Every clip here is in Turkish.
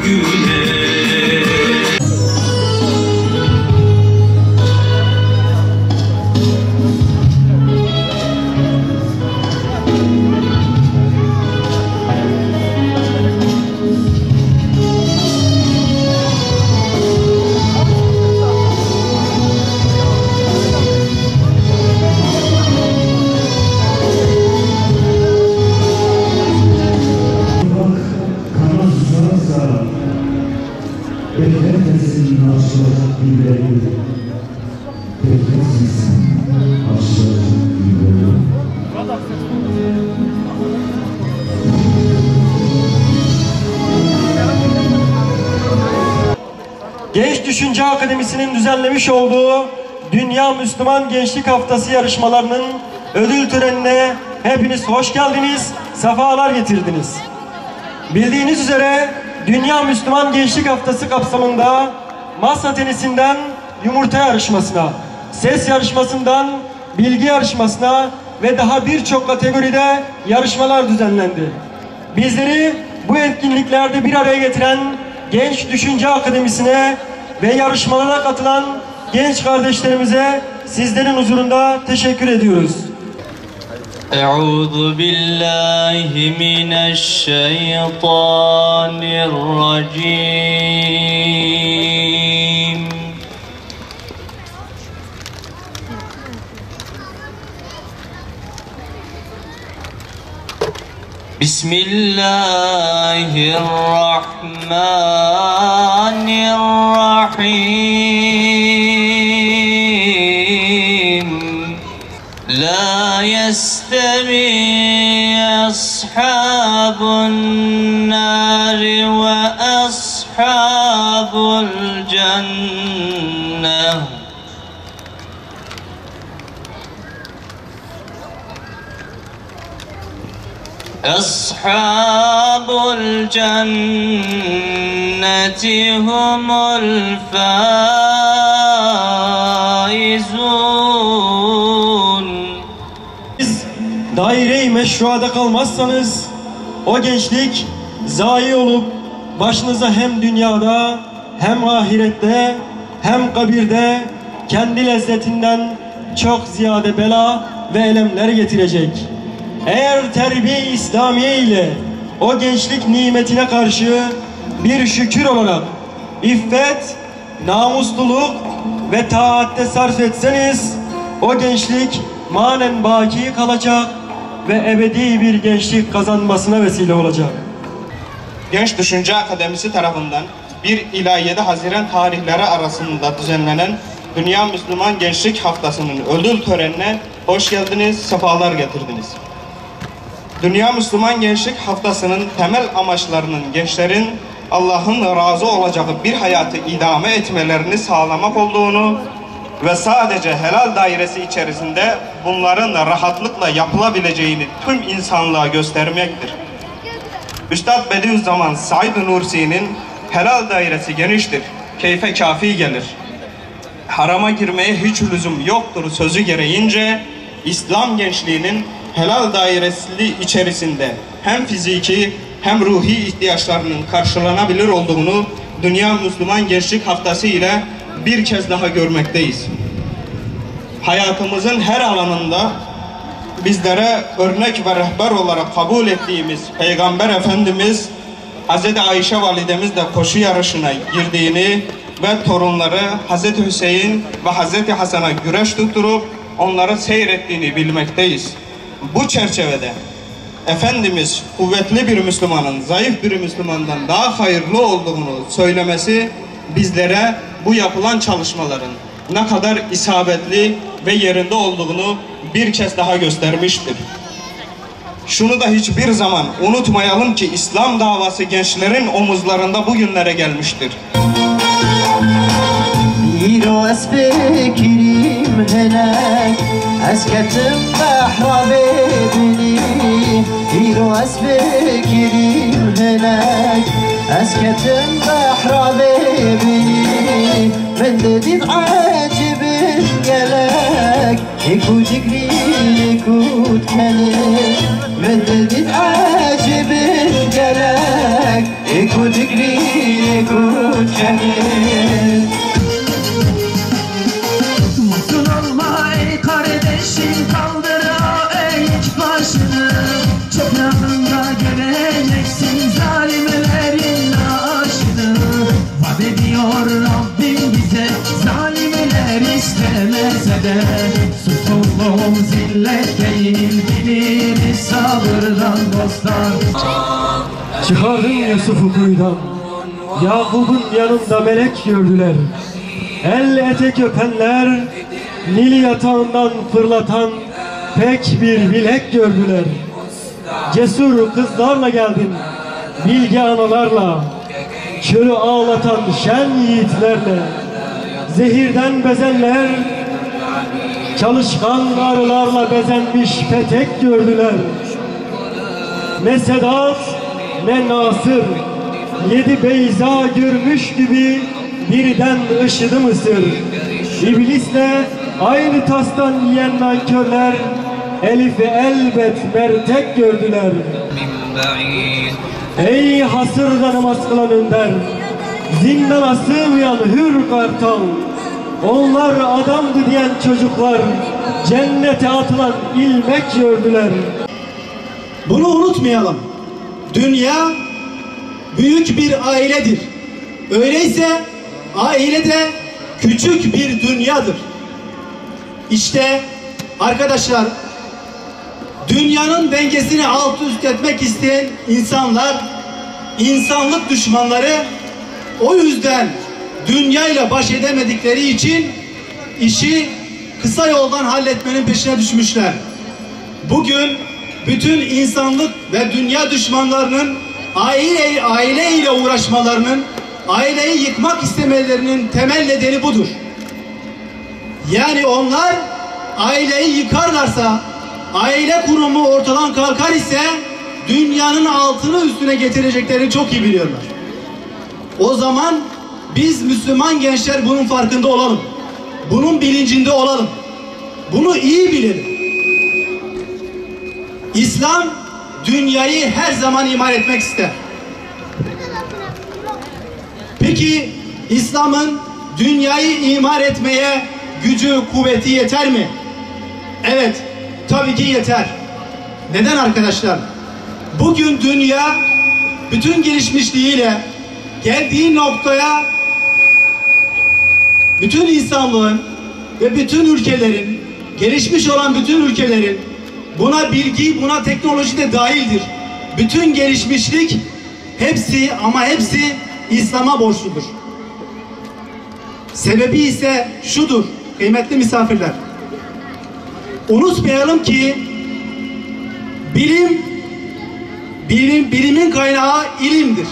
güle. Bekletmesin aşılacak günleri, bekletmesin aşılacak günleri. Genç Düşünce Akademisi'nin düzenlemiş olduğu Dünya Müslüman Gençlik Haftası yarışmalarının ödül törenine hepiniz hoş geldiniz, sefalar getirdiniz. Bildiğiniz üzere Dünya Müslüman Gençlik Haftası kapsamında masa tenisinden yumurta yarışmasına, ses yarışmasından bilgi yarışmasına ve daha birçok kategoride yarışmalar düzenlendi. Bizleri bu etkinliklerde bir araya getiren Genç Düşünce Akademisi'ne ve yarışmalara katılan genç kardeşlerimize sizlerin huzurunda teşekkür ediyoruz. أعوذ بالله من الشيطان الرجيم بسم الله الرحمن الرحيم لا يستوي أصحاب النار وأصحاب الجنة أصحاب الجنة هم الفائزون. Daire-i meşruada kalmazsanız o gençlik zayi olup başınıza hem dünyada hem ahirette hem kabirde kendi lezzetinden çok ziyade bela ve elemler getirecek. Eğer terbiye-i İslamiye ile o gençlik nimetine karşı bir şükür olarak iffet, namusluluk ve taatte sarf etseniz o gençlik manen baki kalacak ve ebedi bir gençlik kazanmasına vesile olacak. Genç Düşünce Akademisi tarafından 1 ila 7 Haziran tarihleri arasında düzenlenen Dünya Müslüman Gençlik Haftası'nın ödül törenine hoş geldiniz, sefalar getirdiniz. Dünya Müslüman Gençlik Haftası'nın temel amaçlarının gençlerin Allah'ın razı olacağı bir hayatı idame etmelerini sağlamak olduğunu ve sadece helal dairesi içerisinde bunların rahatlıkla yapılabileceğini tüm insanlığa göstermektir. Üstad Bediüzzaman Said Nursi'nin helal dairesi geniştir, keyfe kafi gelir. Harama girmeye hiç lüzum yoktur sözü gereğince İslam gençliğinin helal dairesi içerisinde hem fiziki hem ruhi ihtiyaçlarının karşılanabilir olduğunu Dünya Müslüman Gençlik Haftası ile bir kez daha görmekteyiz. Hayatımızın her alanında bizlere örnek ve rehber olarak kabul ettiğimiz Peygamber Efendimiz Hz. Ayşe validemiz de koşu yarışına girdiğini ve torunları Hz. Hüseyin ve Hz. Hasan'a güreş tutturup onları seyrettiğini bilmekteyiz. Bu çerçevede Efendimiz kuvvetli bir Müslümanın zayıf bir Müslümandan daha hayırlı olduğunu söylemesi bizlere bu yapılan çalışmaların ne kadar isabetli ve yerinde olduğunu bir kez daha göstermiştir. Şunu da hiçbir zaman unutmayalım ki İslam davası gençlerin omuzlarında bugünlere gelmiştir. اسكتم بحرابي بني هيرو اسبكريم هناك اسكتم بحرابي بني من دديد عاجب قالك يكود قريل يكود كلك من دديد عاجب قالك يكود قريل Sukulluğum zillet değil, dilimiz sabırdan dostlar. Çıkardın Yusuf'u kuyudan, Yakup'un yanında melek gördüler. El etek öpenler, Nil yatağından fırlatan pek bir bilek gördüler. Cesur kızlarla geldin, bilge analarla, çölü ağlatan şen yiğitlerle. Zehirden bezenler, çalışkan arılarla bezenmiş petek gördüler. Ne Sedat ne Nasır, 7 Beyza görmüş gibi birden ışıdı Mısır. İblisle aynı tastan yiyen nankörler, Elif'i elbet mertek gördüler. Ey hasırda namaz kılan önder, zindana sığmayan hür kartal, onlar adamdı diyen çocuklar, cennete atılan ilmek gördüler. Bunu unutmayalım. Dünya büyük bir ailedir. Öyleyse aile de küçük bir dünyadır. İşte arkadaşlar, dünyanın dengesini alt üst etmek isteyen insanlar, insanlık düşmanları, o yüzden dünyayla baş edemedikleri için işi kısa yoldan halletmenin peşine düşmüşler. Bugün bütün insanlık ve dünya düşmanlarının aile ile uğraşmalarının, aileyi yıkmak istemelerinin temel nedeni budur. Yani onlar aileyi yıkarlarsa, aile kurumu ortadan kalkar ise dünyanın altını üstüne getireceklerini çok iyi biliyorlar. O zaman biz Müslüman gençler bunun farkında olalım. Bunun bilincinde olalım. Bunu iyi bilelim. İslam dünyayı her zaman imar etmek ister. Peki İslam'ın dünyayı imar etmeye gücü, kuvveti yeter mi? Evet, tabii ki yeter. Neden arkadaşlar? Bugün dünya bütün gelişmişliğiyle geldiği noktaya bütün insanlığın ve bütün ülkelerin, gelişmiş olan bütün ülkelerin, buna bilgi, buna teknoloji de dahildir. Bütün gelişmişlik hepsi ama hepsi İslam'a borçludur. Sebebi ise şudur kıymetli misafirler. Unutmayalım ki bilimin kaynağı ilimdir.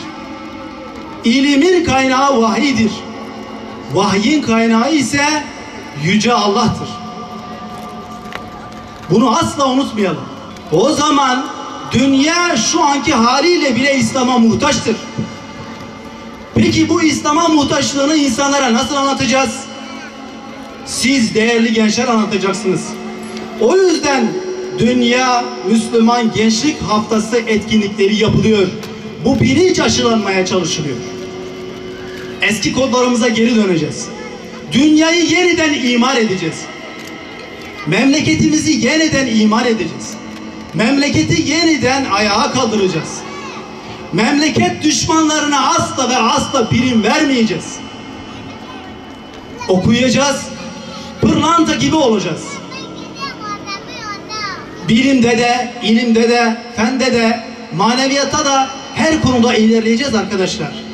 İlimin kaynağı vahiydir. Vahyin kaynağı ise Yüce Allah'tır. Bunu asla unutmayalım. O zaman dünya şu anki haliyle bile İslam'a muhtaçtır. Peki bu İslam'a muhtaçlığını insanlara nasıl anlatacağız? Siz değerli gençler anlatacaksınız. O yüzden Dünya Müslüman Gençlik Haftası etkinlikleri yapılıyor. Bu bilinç aşılanmaya çalışılıyor. Eski kodlarımıza geri döneceğiz. Dünyayı yeniden imar edeceğiz. Memleketimizi yeniden imar edeceğiz. Memleketi yeniden ayağa kaldıracağız. Memleket düşmanlarına asla ve asla prim vermeyeceğiz. Okuyacağız, pırlanta gibi olacağız. Bilimde de, ilimde de, fende de, maneviyatta da her konuda ilerleyeceğiz arkadaşlar.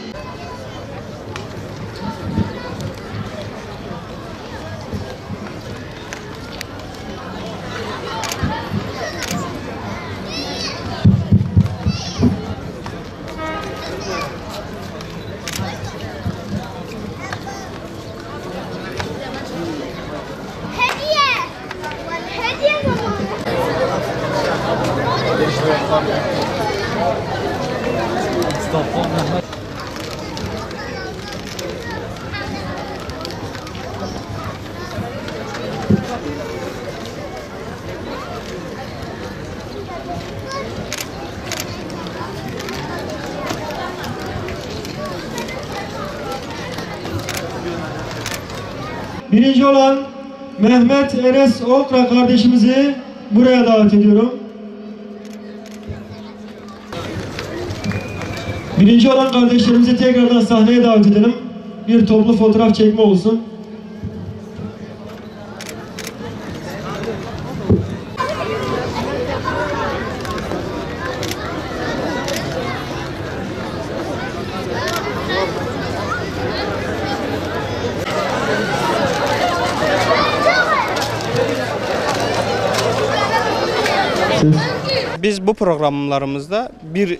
Birinci olan Mehmet Enes Okra kardeşimizi buraya davet ediyorum. Birinci olan kardeşlerimizi tekrardan sahneye davet edelim. Bir toplu fotoğraf çekme olsun. Biz bu programlarımızda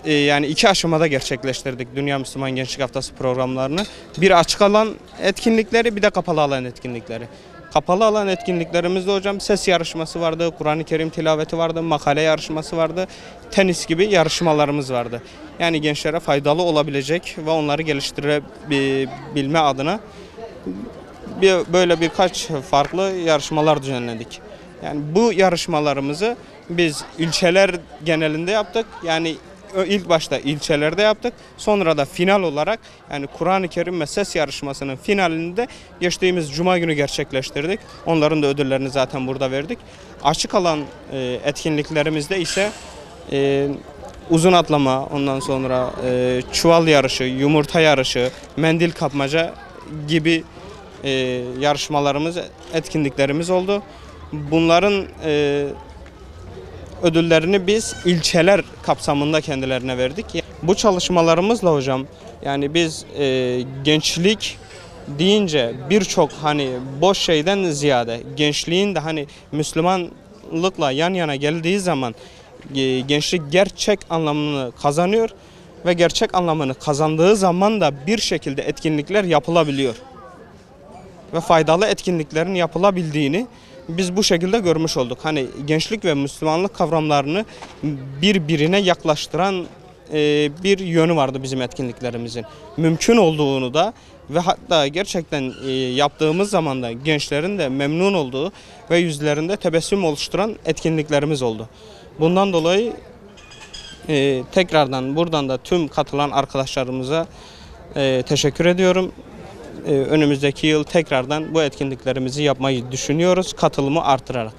yani iki aşamada gerçekleştirdik Dünya Müslüman Gençlik Haftası programlarını. Bir açık alan etkinlikleri, bir de kapalı alan etkinlikleri. Kapalı alan etkinliklerimizde hocam ses yarışması vardı, Kur'an-ı Kerim tilaveti vardı, makale yarışması vardı, tenis gibi yarışmalarımız vardı. Yani gençlere faydalı olabilecek ve onları geliştirebilme adına böyle birkaç farklı yarışmalar düzenledik. Yani bu yarışmalarımızı biz ilçeler genelinde yaptık. Yani ilk başta ilçelerde yaptık. Sonra da final olarak yani Kur'an-ı Kerim ve ses yarışmasının finalini de geçtiğimiz Cuma günü gerçekleştirdik. Onların da ödüllerini zaten burada verdik. Açık alan etkinliklerimizde ise uzun atlama, ondan sonra çuval yarışı, yumurta yarışı, mendil kapmaca gibi yarışmalarımız, etkinliklerimiz oldu. Bunların ödüllerini biz ilçeler kapsamında kendilerine verdik. Bu çalışmalarımızla hocam yani biz gençlik deyince birçok hani boş şeyden ziyade gençliğin de hani Müslümanlıkla yan yana geldiği zaman gençlik gerçek anlamını kazanıyor ve gerçek anlamını kazandığı zaman da bir şekilde etkinlikler yapılabiliyor. Ve faydalı etkinliklerin yapılabildiğini biz bu şekilde görmüş olduk. Hani gençlik ve Müslümanlık kavramlarını birbirine yaklaştıran bir yönü vardı bizim etkinliklerimizin. Mümkün olduğunu da ve hatta gerçekten yaptığımız zaman da gençlerin de memnun olduğu ve yüzlerinde tebessüm oluşturan etkinliklerimiz oldu. Bundan dolayı tekrardan buradan da tüm katılan arkadaşlarımıza teşekkür ediyorum. Önümüzdeki yıl tekrardan bu etkinliklerimizi yapmayı düşünüyoruz, katılımı artırarak.